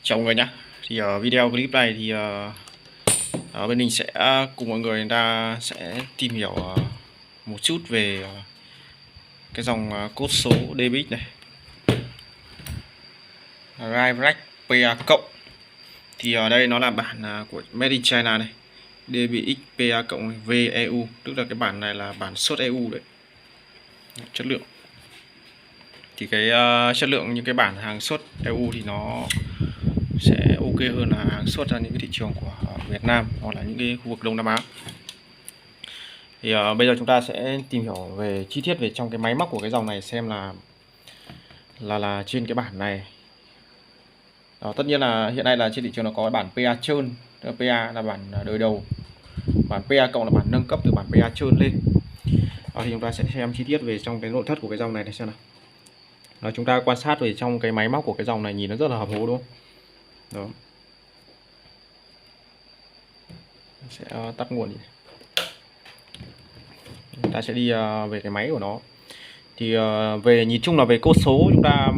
Chào mọi người nhé. Thì ở video clip này thì bên mình sẽ cùng mọi người ta sẽ tìm hiểu một chút về cái dòng code số DBX này, Ribrec PA cộng. Thì ở đây nó là bản của Made in China này, DBX PA cộng VEU, tức là cái bản này là bản xuất EU đấy. Chất lượng thì cái chất lượng những cái bản hàng xuất EU thì nó sẽ ok hơn là hàng xuất ra những cái thị trường của Việt Nam hoặc là những cái khu vực Đông Nam Á. Thì bây giờ chúng ta sẽ tìm hiểu về chi tiết về trong cái máy móc của cái dòng này, xem là trên cái bản này. Đó, tất nhiên là hiện nay là trên thị trường nó có bản PA trơn, PA là bản đời đầu, bản PA cộng là bản nâng cấp từ bản PA trơn lên. Đó, thì chúng ta sẽ xem chi tiết về trong cái nội thất của cái dòng này để xem nào. Đó, chúng ta quan sát về trong cái máy móc của cái dòng này nhìn nó rất là hợp hố đúng không? Đó. Sẽ tắt nguồn đi. Chúng ta sẽ đi về cái máy của nó. Thì về nhìn chung là về code số, chúng ta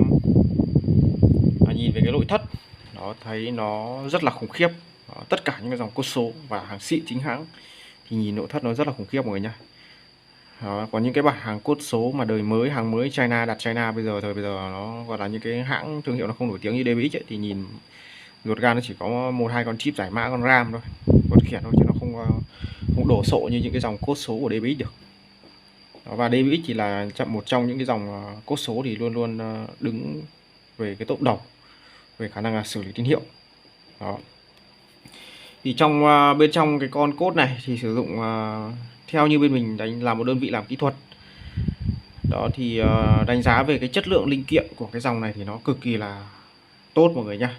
nhìn về cái nội thất nó thấy nó rất là khủng khiếp. Đó, tất cả những cái dòng code số và hàng xịn chính hãng thì nhìn nội thất nó rất là khủng khiếp mọi người nhá. Đó, còn những cái bản hàng code số mà đời mới, hàng mới China, đặt China bây giờ, thời bây giờ nó gọi là những cái hãng thương hiệu nó không nổi tiếng như DBX ấy, thì nhìn ruột gan nó chỉ có một hai con chip giải mã, con RAM thôi, bật khiển thôi, chứ nó không đổ sộ như những cái dòng code số của DBX được. Đó, và DBX thì là một trong những cái dòng code số thì luôn luôn đứng về cái top đầu về khả năng là xử lý tín hiệu. Đó. Thì trong bên trong cái con code này thì sử dụng theo như bên mình đánh là một đơn vị làm kỹ thuật. Đó thì đánh giá về cái chất lượng linh kiện của cái dòng này thì nó cực kỳ là tốt mọi người nhá.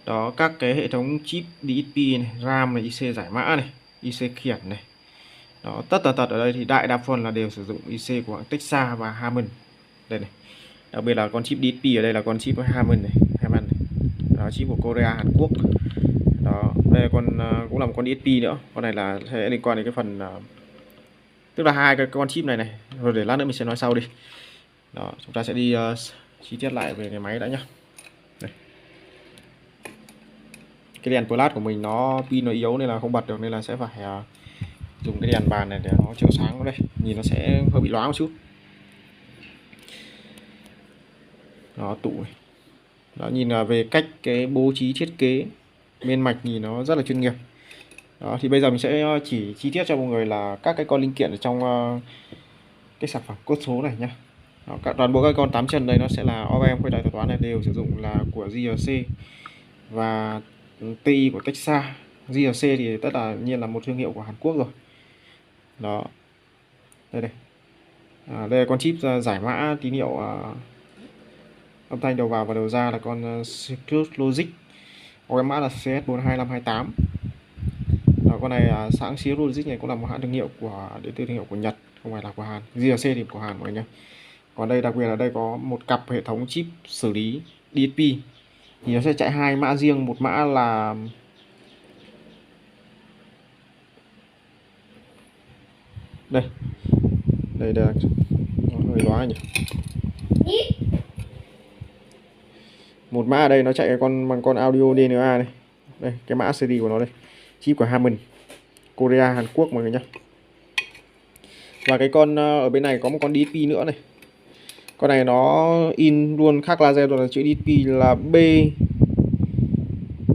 Đó, các cái hệ thống chip DSP này, RAM này, IC giải mã này, IC khiển này. Đó, tất tật ở đây thì đại đa phần là đều sử dụng IC của hãng Texas và Harman. Đây này. Đặc biệt là con chip DSP ở đây là con chip Harman này, này. Đó, chip của Korea, Hàn Quốc. Đó, đây là cũng là một con DSP nữa. Con này là sẽ liên quan đến cái phần tức là hai cái con chip này này. Rồi để lát nữa mình sẽ nói sau đi. Đó, chúng ta sẽ đi chi tiết lại về cái máy đã nhá. Đây. Cái đèn flash của mình nó pin nó yếu nên là không bật được, nên là sẽ phải dùng cái đèn bàn này để nó chiếu sáng vào đây, nhìn nó sẽ hơi bị lóa một chút. Đó, tủ này. Đó, nhìn là về cách cái bố trí thiết kế bên mạch nhìn nó rất là chuyên nghiệp. Đó, thì bây giờ mình sẽ chỉ chi tiết cho mọi người là các cái con linh kiện ở trong cái sản phẩm code số này nhá. Đó, toàn bộ các con 8 chân đây nó sẽ là OEM khuếch đại thuật toán này đều sử dụng là của GLC và TI của Texas. GLC thì tất là nhiên là một thương hiệu của Hàn Quốc rồi. Đó, đây đây là con chip giải mã tín hiệu âm thanh đầu vào và đầu ra là con Circuit Logic, có mã là CS42528. Đó, con này hãng Circuit Logic này cũng là một hãng thương hiệu đến từ thương hiệu của Nhật, không phải là của Hàn. GLC thì của Hàn mọi người nhé. Còn đây đặc biệt là đây có một cặp hệ thống chip xử lý DSP thì nó sẽ chạy hai mã riêng, một mã là đây nó hơi lóa nhỉ. Một mã ở đây nó chạy bằng con audio DNA này. Đây, cái mã CD của nó đây. Chip của Harman, Korea, Hàn Quốc mọi người nhé. Và cái con ở bên này có một con DSP nữa này. Con này nó in luôn khắc laser rồi, là chữ DSP là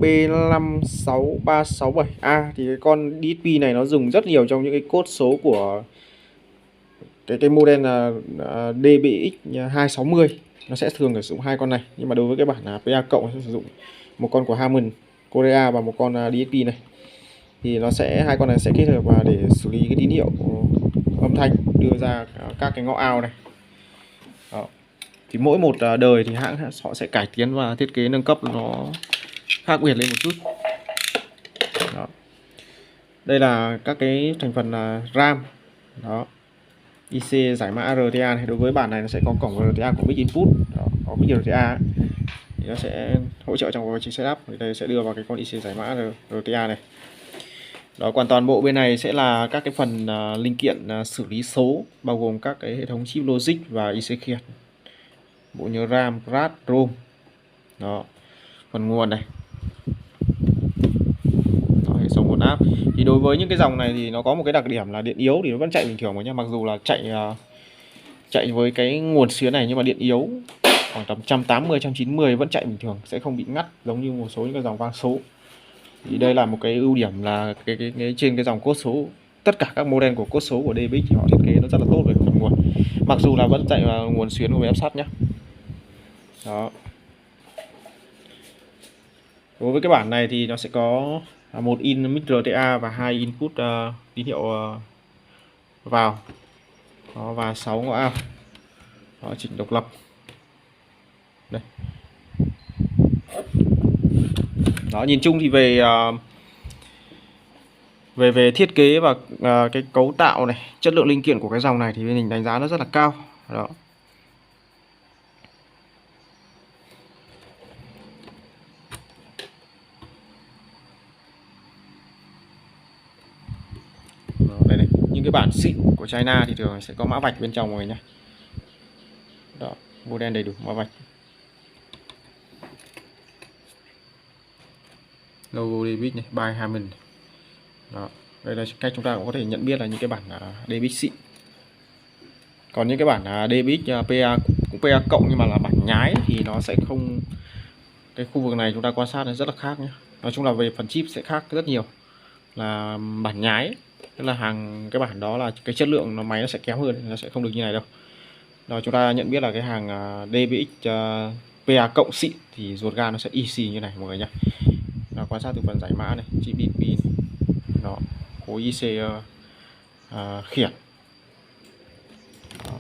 B56367A. Thì cái con DSP này nó dùng rất nhiều trong những cái code số của cái model là DBX 260. Nó sẽ thường sử dụng hai con này, nhưng mà đối với cái bản PA cộng sẽ sử dụng một con của Harman Korea và một con DSP này. Thì nó sẽ hai con này sẽ kết hợp vào để xử lý cái tín hiệu âm thanh đưa ra các cái ngõ out này. Đó. Thì mỗi một đời thì hãng họ sẽ cải tiến và thiết kế nâng cấp nó khác biệt lên một chút. Đó. Đây là các cái thành phần RAM. Đó. IC giải mã RTA này, đối với bản này nó sẽ có cổng RTA của Mic Input. Đó, có Mic RTA thì nó sẽ hỗ trợ trong quá trình setup. Thì đây sẽ đưa vào cái con IC giải mã RTA này. Đó, còn toàn bộ bên này sẽ là các cái phần linh kiện xử lý số, bao gồm các cái hệ thống chip logic và IC khiển, bộ nhớ RAM, flash, ROM. Đó, phần nguồn này, áp. Thì đối với những cái dòng này thì nó có một cái đặc điểm là điện yếu thì nó vẫn chạy bình thường nhá, mặc dù là chạy với cái nguồn xuyến này nhưng mà điện yếu khoảng tầm 180 190 vẫn chạy bình thường, sẽ không bị ngắt giống như một số những cái dòng vang số. Thì đây là một cái ưu điểm là cái trên cái dòng cốt số, tất cả các model của cốt số của DBX thì họ thiết kế nó rất là tốt về phần nguồn, mặc dù là vẫn chạy vào nguồn xuyến của máy áp sát nhé. Đó. Đối với cái bản này thì nó sẽ có một in mic RTA và 2 input tín hiệu vào. Đó, và 6 ngõ out. Đó, chỉnh độc lập. Đây. Đó, nhìn chung thì về thiết kế và cái cấu tạo này, chất lượng linh kiện của cái dòng này thì bên mình đánh giá nó rất là cao. Đó. Đây này, những cái bản xịn của China thì thường sẽ có mã vạch bên trong rồi nhé. Đó, model đầy đủ mã vạch. Logo DBX này, by Harman. Đó, đây là cách chúng ta cũng có thể nhận biết là những cái bản DBX xịn. Còn những cái bản DBX PA cũng PA cộng nhưng mà là bản nhái thì nó sẽ không, cái khu vực này chúng ta quan sát nó rất là khác nhé. Nói chung là về phần chip sẽ khác rất nhiều, là bản nhái, tức là cái bản đó là cái chất lượng nó máy nó sẽ kém hơn, nó sẽ không được như này đâu. Đó, chúng ta nhận biết là cái hàng DBX PA cộng xịn thì ruột ga nó sẽ y xì như này mọi người nhé. Đó, quan sát từ phần giải mã này, chip DP, đó, khối IC khiển. Đó.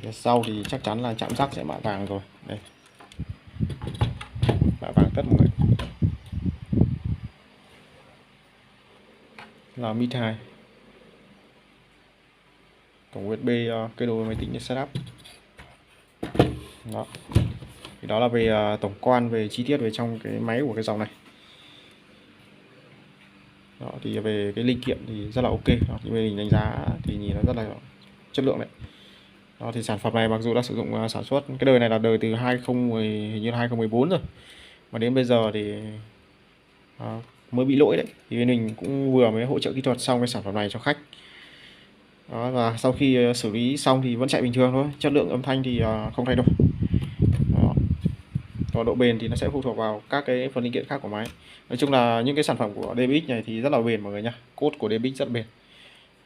Phía sau thì chắc chắn là chạm rắc sẽ mạ vàng rồi. Đây, mạ vàng tất mọi người. Là mid 2, cổng USB kết nối với máy tính để setup. Đó, thì đó là về tổng quan, về chi tiết về trong cái máy của cái dòng này. Đó, thì về cái linh kiện thì rất là ok. Đó, thì mình đánh giá thì nhìn nó rất là chất lượng đấy. Đó, thì sản phẩm này mặc dù đã sử dụng sản xuất cái đời này là đời từ 2010, hình như là 2014 rồi, mà đến bây giờ thì mới bị lỗi đấy, thì bên mình cũng vừa mới hỗ trợ kỹ thuật xong cái sản phẩm này cho khách. Đó, và sau khi xử lý xong thì vẫn chạy bình thường thôi, chất lượng âm thanh thì không thay đổi. Đó. Còn độ bền thì nó sẽ phụ thuộc vào các cái phần linh kiện khác của máy. Nói chung là những cái sản phẩm của DBX này thì rất là bền mọi người nhá, cốt của DBX rất bền.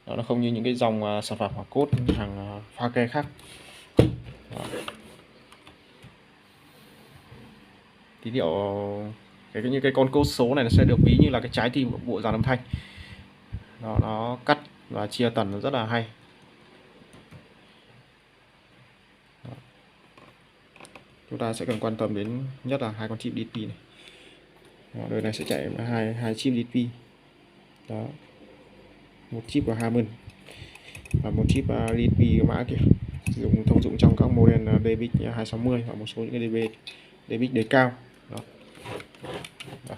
Đó, nó không như những cái dòng sản phẩm hoặc cốt hàng pha kê khác. Đó. Tín hiệu như cái con cốt số này nó sẽ được ví như là cái trái tim của bộ dàn âm thanh. Đó, nó cắt và chia tần nó rất là hay. Đó. Chúng ta sẽ cần quan tâm đến nhất là hai con chip DP này. Đó, đời này sẽ chạy hai chip DP. Đó, một chip của Harman và một chip DP của mã kia, sử dụng thông dụng trong các model DBX 260 và một số những cái DBX đề cao. Đó. Đó.